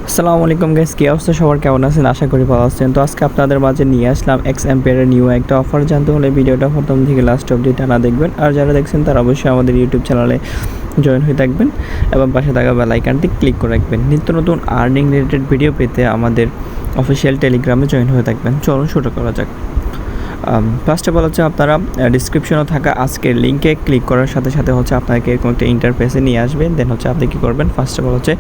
আসসালামু আলাইকুম গাইস, কি অবস্থা সবার, কেমন আছেন? আশা করি ভালো আছেন। তো আজকে আপনাদের মাঝে নিয়ে আসলাম এক্স এম্পিয়ারের নিউ একটা অফার। জানতে হলে ভিডিওটা প্রথম থেকে লাস্ট অবধি টানা দেখবেন, আর যারা দেখছেন তারা অবশ্যই আমাদের ইউটিউব চ্যানেলে জয়েন হয়ে থাকবেন এবং পাশে থাকা বেল আইকনটি ক্লিক করে রাখবেন। নিত্য নতুন আর্নিং রিলেটেড ভিডিও পেতে আমাদের অফিসিয়াল টেলিগ্রামে জয়েন হয়ে থাকবেন। চলুন শুরু করা যাক। ফার্স্ট অফ অল হচ্ছে আপনারা ডিসক্রিপশনে থাকা আজকের লিঙ্কে ক্লিক করার সাথে সাথে হচ্ছে আপনাকে এরকম একটা ইন্টারফেসে নিয়ে আসবেন। দেন হচ্ছে আপনি কী করবেন, ফার্স্ট অফ অল হচ্ছে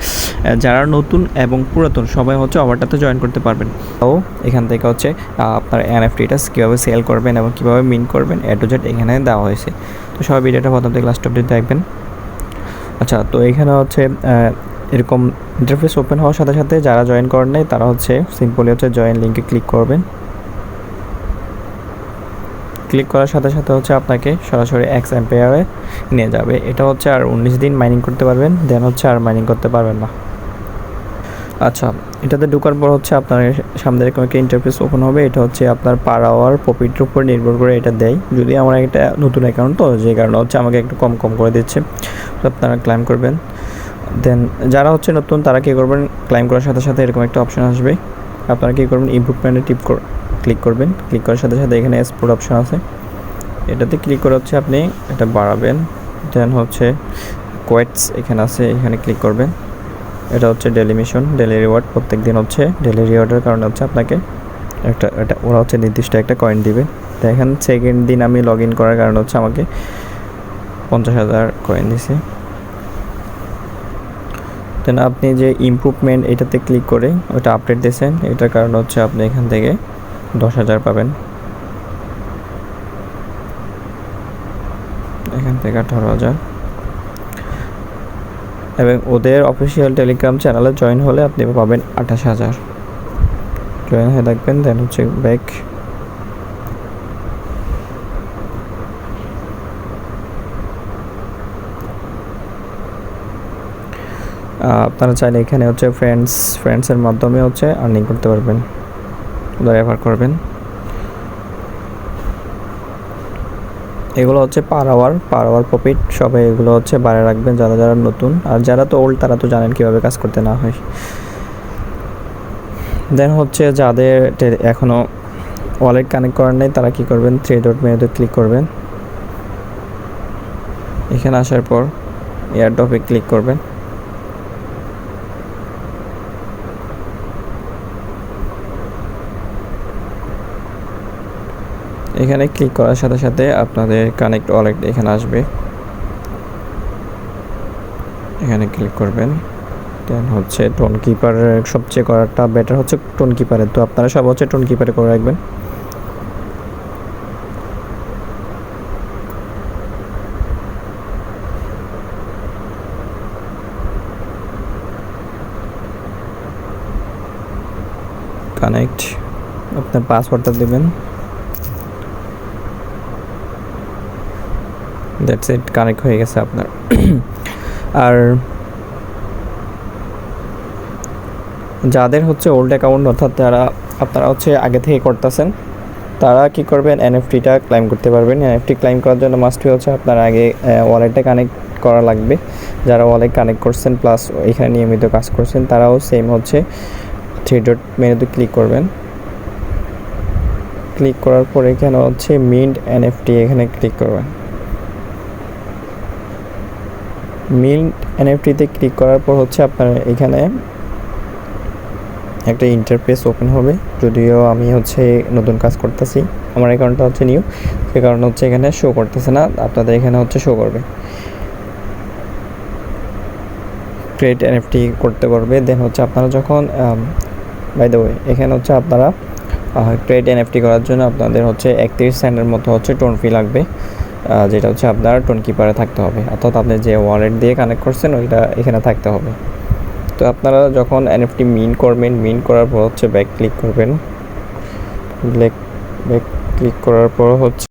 যারা নতুন এবং পুরাতন সবাই হচ্ছে অফারটাতে জয়েন করতে পারবেন। তো এখান থেকে হচ্ছে আপনার এনএফটিটা কীভাবে সেল করবেন এবং কীভাবে মিন করবেন এ টু জেড এখানে দেওয়া হয়েছে। তো সবাই ভিডিওটা প্রথম থেকে লাস্ট অবধি দেখবেন। আচ্ছা, তো এখানে হচ্ছে এরকম ইন্টারফেস ওপেন হওয়ার সাথে সাথে যারা জয়েন করেন নাই তারা হচ্ছে সিম্পলি হচ্ছে জয়েন লিঙ্কে ক্লিক করবেন। ক্লিক করার সাথে সাথে হচ্ছে আপনাকে সরাসরি এক্স এম্পিয়ারে নিয়ে যাবে। এটা হচ্ছে আর 19 দিন মাইনিং করতে পারবেন, দেন হচ্ছে আর মাইনিং করতে পারবেন না। আচ্ছা, এটাতে ঢোকার পর হচ্ছে আপনার সামনে এরকম একটা ইন্টারফেস ওপেন হবে। এটা হচ্ছে আপনার পার আওয়ার প্রফিটের উপর নির্ভর করে এটা দেয়। যদি আমার একটা নতুন অ্যাকাউন্ট, তো যে কারণে হচ্ছে আমাকে একটু কম করে দিচ্ছে, তো আপনারা ক্লাইম করবেন। দেন যারা হচ্ছে নতুন তারা কী করবেন, ক্লাইম করার সাথে সাথে এরকম একটা অপশান আসবে। আপনারা কী করবেন, ইমপ্রুভমেন্টে ক্লিক করবেন। ক্লিক করার সাথে সাথে এখানে এক্সপোর্ট অপশান আছে, এটাতে ক্লিক করে হচ্ছে আপনি এটা বাড়াবেন। দেন হচ্ছে কোয়েটস এখানে আছে, এখানে ক্লিক করবেন। এটা হচ্ছে ডেলি মিশন, ডেলি রিওয়ার্ড। প্রত্যেক দিন হচ্ছে ডেলি রিওয়ার্ডের কারণে হচ্ছে আপনাকে এটা ওরা হচ্ছে নির্দিষ্ট একটা কয়েন দিবে। দেখেন সেকেন্ড দিন আমি লগ ইন করার কারণে হচ্ছে আমাকে 50,000 কয়েন দিছে। দেন আপনি যে ইমপ্রুভমেন্ট এটাতে ক্লিক করে ওটা আপডেট দিয়েছেন, এটার কারণে হচ্ছে আপনি এখান থেকে 10,000 পাবেন, এখান থেকে 18,000। এবং ওদের অফিসিয়াল টেলিগ্রাম চ্যানেলে জয়েন হলে আপনি পাবেন 28,000। জয়েন হয়ে থাকবেন। দেন হচ্ছে ব্যাক। আপনারা চাইলে এখানে হচ্ছে ফ্রেন্ডসের মাধ্যমে হচ্ছে আর্নিং করতে পারবেন, রেফার করবেন। এগুলো হচ্ছে পার আওয়ার প্রফিট, সবাই এগুলো হচ্ছে বাড়ে রাখবেন যারা নতুন। আর যারা তো ওল্ড তারা তো জানেন কীভাবে কাজ করতে না হয়। দেন হচ্ছে যাদের এখনও ওয়ালেট কানেক্ট করার নেই তারা কী করবেন, 3 ডট মেনুতে ক্লিক করবেন। এখানে আসার পর এয়ারড্রপে ক্লিক করবেন। এখানে ক্লিক করার সাথে সাথে আপনাদের কানেক্ট ওয়ালেট এখানে আসবে, এখানে ক্লিক করবেন। দেন হচ্ছে টোন কিপারের সবচেয়ে করাটা বেটার হচ্ছে টোন কিপারের, তো আপনারা সব হচ্ছে টোন কিপারে করে রাখবেন। কানেক্ট, আপনার পাসওয়ার্ডটা দেবেন। দ্যাটস ইট, কানেক্ট হয়ে গেছে আপনার। আর যাদের হচ্ছে ওল্ড অ্যাকাউন্ট, অর্থাৎ আপনারা হচ্ছে আগে থেকে করতেছেন, তারা কি করবেন, এনএফটিটা ক্লাইম করতে পারবেন। এনএফটি ক্লাইম করার জন্য মাস্টই হচ্ছে আপনার আগে ওয়ালেটটা কানেক্ট করা লাগবে। যারা ওয়ালেট কানেক্ট করছেন প্লাস এখানে নিয়মিত কাজ করছেন তারাও সেম হচ্ছে 3 ডট মেনুতে ক্লিক করবেন। ক্লিক করার পরে এখানে হচ্ছে মিন্ট এনএফটি, এখানে ক্লিক করবেন। মিন্ট এনএফটিতে ক্লিক করার পর হচ্ছে আপনার এখানে একটা ইন্টারফেস ওপেন হবে। যদিও আমি হচ্ছে নতুন কাজ করতেছি, আমার অ্যাকাউন্টটা হচ্ছে নিউ, সে কারণে হচ্ছে এখানে শো করতেছে না, আপনাদের এখানে হচ্ছে শো করবে। ক্রিয়েট এনএফটি করতে পারবে। দেন হচ্ছে আপনারা যখন বাই দ্য ওয়ে এখানে হচ্ছে আপনারা ক্রিয়েট এনএফটি করার জন্য আপনাদের হচ্ছে 31 সেন্টের মতো হচ্ছে টোন ফি লাগবে, যেটা হচ্ছে আপনার টোন কিপারে থাকতে হবে, অর্থাৎ আপনি যে ওয়ালেট দিয়ে কানেক্ট করছেন ওইটা এখানে থাকতে হবে। তো আপনারা যখন এনএফটি মিন করবেন, মিন করার পর হচ্ছে ব্যাক ক্লিক করবেন। ব্যাক ক্লিক করার পর হচ্ছে